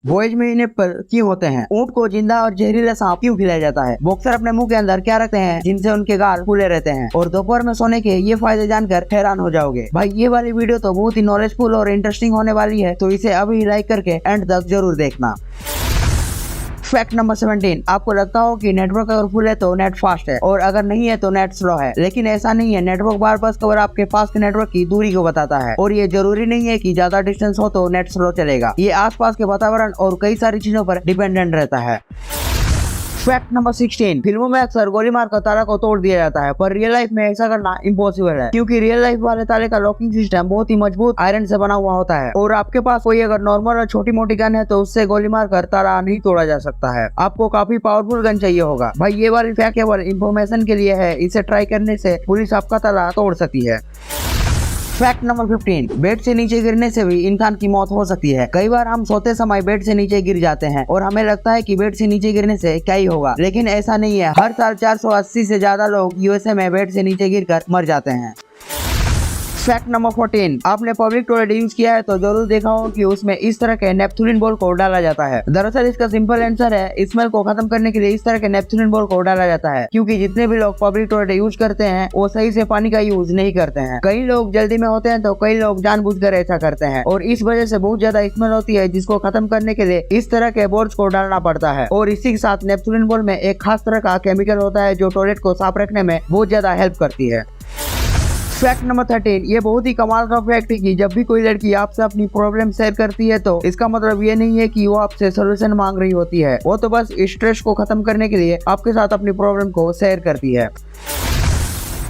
Boys में इन्हें पर क्यों होते हैं? ऊंट को जिंदा और जहरीला सांप क्यों खिलाया जाता है? बॉक्सर अपने मुंह के अंदर क्या रखते हैं जिनसे उनके गाल फूले रहते हैं? और दोपहर में सोने के ये फायदे जानकर हैरान हो जाओगे। भाई ये वाली वीडियो तो बहुत ही नॉलेजफुल और इंटरेस्टिंग होने वाली है, तो इसे अभी लाइक करके एंड तक जरूर देखना। फैक्ट नंबर 17, आपको लगता हो कि नेटवर्क अगर फुल है तो नेट फास्ट है और अगर नहीं है तो नेट स्लो है, लेकिन ऐसा नहीं है। नेटवर्क बार बस कवर आपके पास के नेटवर्क की दूरी को बताता है और ये जरूरी नहीं है कि ज्यादा डिस्टेंस हो तो नेट स्लो चलेगा। ये आसपास के वातावरण और कई सारी चीजों पर डिपेंडेंट रहता है। फैक्ट नंबर 16, फिल्मों में अक्सर गोली मारकर ताला को तोड़ दिया जाता है, पर रियल लाइफ में ऐसा करना इम्पॉसिबल है, क्योंकि रियल लाइफ वाले ताले का लॉकिंग सिस्टम बहुत ही मजबूत आयरन से बना हुआ होता है और आपके पास कोई अगर नॉर्मल और छोटी मोटी गन है तो उससे गोली मारकर ताला नहीं तोड़ा जा सकता है। आपको काफी पावरफुल गन चाहिए होगा। भाई ये वाली फैक्ट केवल इंफॉर्मेशन के लिए है, इसे ट्राई करने से पुलिस आपका ताला तोड़ सकती है। फैक्ट नंबर 15, बेड से नीचे गिरने से भी इंसान की मौत हो सकती है। कई बार हम सोते समय बेड से नीचे गिर जाते हैं और हमें लगता है कि बेड से नीचे गिरने से क्या ही होगा, लेकिन ऐसा नहीं है। हर साल 480 से ज्यादा लोग यूएसए में बेड से नीचे गिरकर मर जाते हैं। फैक्ट नंबर 14, आपने पब्लिक टॉयलेट यूज किया है तो जरूर देखा हो कि उसमें इस तरह के नेपथलीन बॉल को डाला जाता है। दरअसल इसका सिंपल आंसर है, स्मेल को खत्म करने के लिए इस तरह के नेपथलीन बॉल को डाला जाता है, क्योंकि जितने भी लोग पब्लिक टॉयलेट यूज करते हैं वो सही से पानी का यूज नहीं करते हैं। कई लोग जल्दी में होते हैं तो कई लोग जानबूझकर ऐसा करते हैं और इस वजह से बहुत ज्यादा स्मेल होती है, जिसको खत्म करने के लिए इस तरह के बॉल्स को डालना पड़ता है। और इसी के साथ नेपथलीन बॉल में एक खास तरह का केमिकल होता है जो टॉयलेट को साफ रखने में बहुत ज्यादा हेल्प करती है। फैक्ट नंबर 13, ये बहुत ही कमाल का फैक्ट है कि जब भी कोई लड़की आपसे अपनी प्रॉब्लम शेयर करती है तो इसका मतलब ये नहीं है कि वो आपसे सॉल्यूशन मांग रही होती है, वो तो बस स्ट्रेस को खत्म करने के लिए आपके साथ अपनी प्रॉब्लम को शेयर करती है।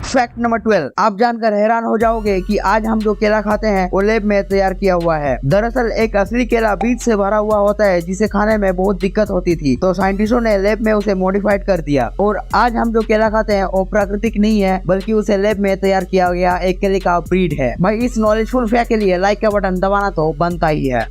फैक्ट नंबर 12, आप जानकर हैरान हो जाओगे कि आज हम जो केला खाते हैं वो लैब में तैयार किया हुआ है। दरअसल एक असली केला बीज से भरा हुआ होता है, जिसे खाने में बहुत दिक्कत होती थी, तो साइंटिस्टों ने लैब में उसे मॉडिफाइड कर दिया और आज हम जो केला खाते हैं वो प्राकृतिक नहीं है, बल्कि उसे लैब में तैयार किया गया एक केले का ब्रीड है। भाई इस नॉलेजफुल फैक्ट के लिए लाइक का बटन दबाना तो बनता ही है।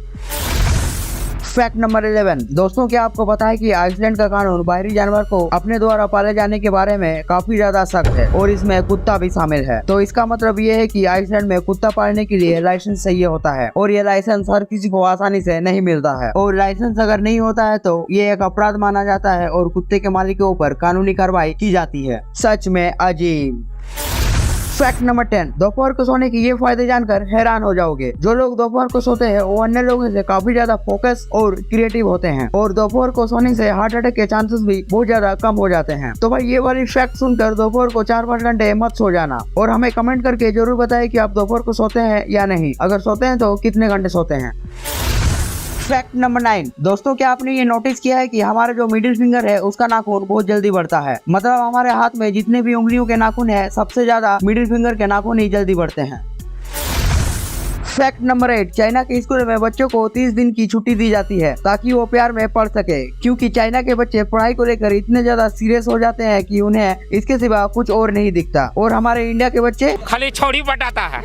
फैक्ट नंबर 11, दोस्तों क्या आपको पता है कि आइसलैंड का कानून बाहरी जानवर को अपने द्वारा पाले जाने के बारे में काफी ज्यादा सख्त है और इसमें कुत्ता भी शामिल है। तो इसका मतलब ये है कि आइसलैंड में कुत्ता पालने के लिए लाइसेंस चाहिए होता है और ये लाइसेंस हर किसी को आसानी से नहीं मिलता है, और लाइसेंस अगर नहीं होता है तो ये एक अपराध माना जाता है और कुत्ते के मालिक के ऊपर कानूनी कार्रवाई की जाती है। सच में अजीब। फैक्ट नंबर 10, दोपहर को सोने के ये फायदे जानकर हैरान हो जाओगे। जो लोग दोपहर को सोते हैं वो अन्य लोगों से काफी ज्यादा फोकस और क्रिएटिव होते हैं और दोपहर को सोने से हार्ट अटैक के चांसेस भी बहुत ज्यादा कम हो जाते हैं। तो भाई ये वाली फैक्ट सुनकर दोपहर को 4-5 घंटे मत सो जाना और हमें कमेंट करके जरूर बताएं कि आप दोपहर को सोते हैं या नहीं। अगर सोते हैं तो कितने घंटे सोते हैं। फैक्ट नंबर 9, दोस्तों क्या आपने ये नोटिस किया है कि हमारा जो मिडिल फिंगर है उसका नाखून बहुत जल्दी बढ़ता है। मतलब हमारे हाथ में जितने भी उंगलियों के नाखून है सबसे ज्यादा मिडिल फिंगर के नाखून ही जल्दी बढ़ते हैं। फैक्ट नंबर 8, चाइना के स्कूल में बच्चों को 30 दिन की छुट्टी दी जाती है ताकि वो प्यार में पढ़ सके, क्योंकि चाइना के बच्चे पढ़ाई को लेकर इतने ज्यादा सीरियस हो जाते हैं कि उन्हें इसके सिवा कुछ और नहीं दिखता, और हमारे इंडिया के बच्चे खाली छोड़ी बटाता है।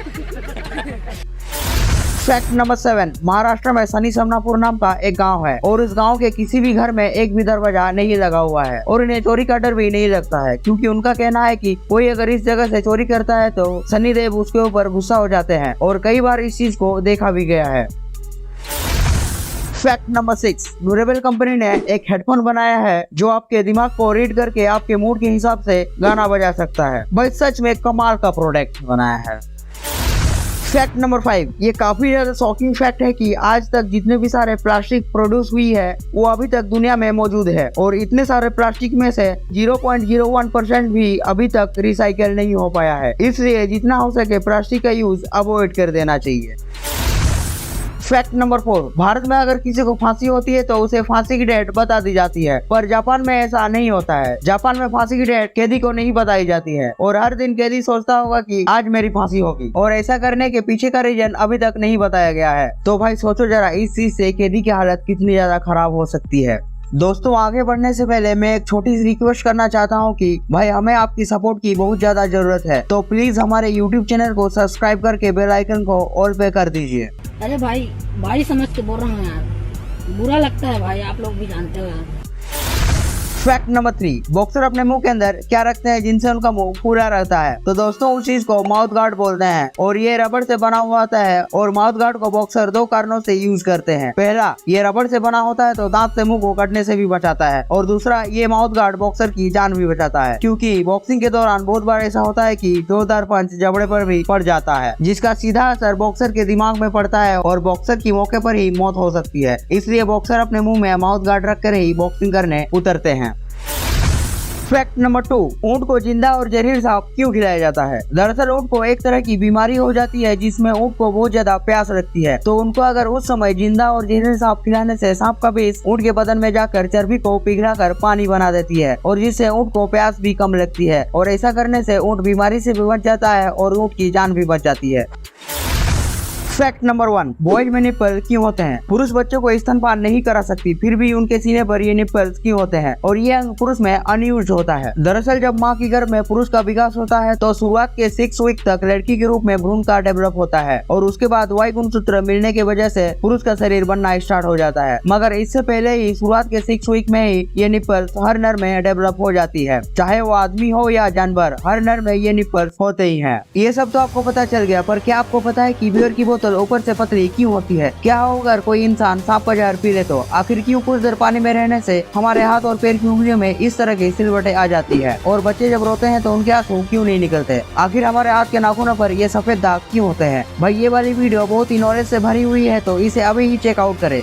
फैक्ट नंबर 7, महाराष्ट्र में शनि समनापुर नाम का एक गांव है और इस गांव के किसी भी घर में एक भी दरवाजा नहीं लगा हुआ है और इन्हें चोरी का डर भी नहीं लगता है, क्योंकि उनका कहना है कि कोई अगर इस जगह से चोरी करता है तो शनिदेव उसके ऊपर गुस्सा हो जाते हैं, और कई बार इस चीज को देखा भी गया है। फैक्ट नंबर 6, ड्यूरेबल कंपनी ने एक हेडफोन बनाया है जो आपके दिमाग को रीड करके आपके मूड के हिसाब से गाना बजा सकता है। भाई सच में कमाल का प्रोडक्ट बनाया है। फैक्ट नंबर 5, ये काफी ज्यादा शॉकिंग फैक्ट है कि आज तक जितने भी सारे प्लास्टिक प्रोड्यूस हुई है वो अभी तक दुनिया में मौजूद है, और इतने सारे प्लास्टिक में से 0.01% भी अभी तक रिसाइकल नहीं हो पाया है। इसलिए जितना हो सके प्लास्टिक का यूज अवॉइड कर देना चाहिए। फैक्ट नंबर 4, भारत में अगर किसी को फांसी होती है तो उसे फांसी की डेट बता दी जाती है, पर जापान में ऐसा नहीं होता है। जापान में फांसी की डेट कैदी को नहीं बताई जाती है और हर दिन कैदी सोचता होगा कि आज मेरी फांसी होगी, और ऐसा करने के पीछे का रीजन अभी तक नहीं बताया गया है। तो भाई सोचो जरा इस चीज से कैदी की हालत कितनी ज्यादा खराब हो सकती है। दोस्तों आगे बढ़ने से पहले मैं एक छोटी सी रिक्वेस्ट करना चाहता हूं कि भाई हमें आपकी सपोर्ट की बहुत ज्यादा जरूरत है, तो प्लीज हमारे YouTube चैनल को सब्सक्राइब करके बेल आइकन को ऑल पे कर दीजिए। अरे भाई समझ के बोल रहा हूँ यार, बुरा लगता है भाई, आप लोग भी जानते हो यार। फैक्ट नंबर 3, बॉक्सर अपने मुंह के अंदर क्या रखते हैं जिनसे उनका मुंह पूरा रहता है? तो दोस्तों उस चीज को माउथ गार्ड बोलते हैं और ये रबड़ से बना हुआ होता है और माउथ गार्ड को बॉक्सर 2 कारणों से यूज करते हैं। पहला, ये रबड़ से बना होता है तो दांत से मुंह को कटने से भी बचाता है, और दूसरा, ये माउथ गार्ड बॉक्सर की जान भी बचाता है, क्योंकि बॉक्सिंग के दौरान बहुत बार ऐसा होता है कि जोरदार पंच जबड़े पर भी पड़ जाता है, जिसका सीधा असर बॉक्सर के दिमाग में पड़ता है और बॉक्सर की मौके पर ही मौत हो सकती है। इसलिए बॉक्सर अपने मुंह में माउथ गार्ड रखकर ही बॉक्सिंग करने उतरते हैं। फैक्ट नंबर 2, ऊंट को जिंदा और जहरीला सांप क्यों खिलाया जाता है? दरअसल ऊंट को एक तरह की बीमारी हो जाती है जिसमें ऊंट को बहुत ज्यादा प्यास लगती है, तो उनको अगर उस समय जिंदा और जहरीला सांप खिलाने से सांप का विष ऊंट के बदन में जाकर चर्बी को पिघलाकर पानी बना देती है और जिससे ऊंट को प्यास भी कम लगती है, और ऐसा करने से ऊंट बीमारी से भी बच जाता है और ऊंट की जान भी बच जाती है। फैक्ट नंबर 1, बॉयज में निप्पल क्यों होते हैं? पुरुष बच्चों को स्तनपान नहीं करा सकती, फिर भी उनके सीने पर ये निप्पल्स क्यों होते हैं और ये अंग पुरुष में अनयूज्ड होता है? दरअसल जब माँ की गर्भ में पुरुष का विकास होता है तो शुरुआत के 6 वीक तक लड़की के रूप में भ्रूण का डेवलप होता है और उसके बाद वाई गुणसूत्र मिलने की वजह से पुरुष का शरीर बनना स्टार्ट हो जाता है, मगर इससे पहले ही शुरुआत के 6 वीक में ही ये निप्पल्स हर नर में डेवलप हो जाती है, चाहे वो आदमी हो या जानवर, हर नर में ये निप्पल्स होते ही हैं। ये सब तो आपको पता चल गया, पर क्या आपको पता है कि बियर की बोतल ऊपर से पतली क्यों होती है? क्या होगा अगर कोई इंसान सांप का जहर पी ले तो? आखिर क्यों कुछ देर पानी में रहने से हमारे हाथ और पैर की उंगलियों में इस तरह की सिलवटें आ जाती है? और बच्चे जब रोते हैं तो उनके आंसू क्यों नहीं निकलते? आखिर हमारे हाथ के नाखूनों पर ये सफेद दाग क्यों होते हैं? भाई ये वाली वीडियो बहुत ही नॉलेज से भरी हुई है, तो इसे अभी ही चेकआउट करें।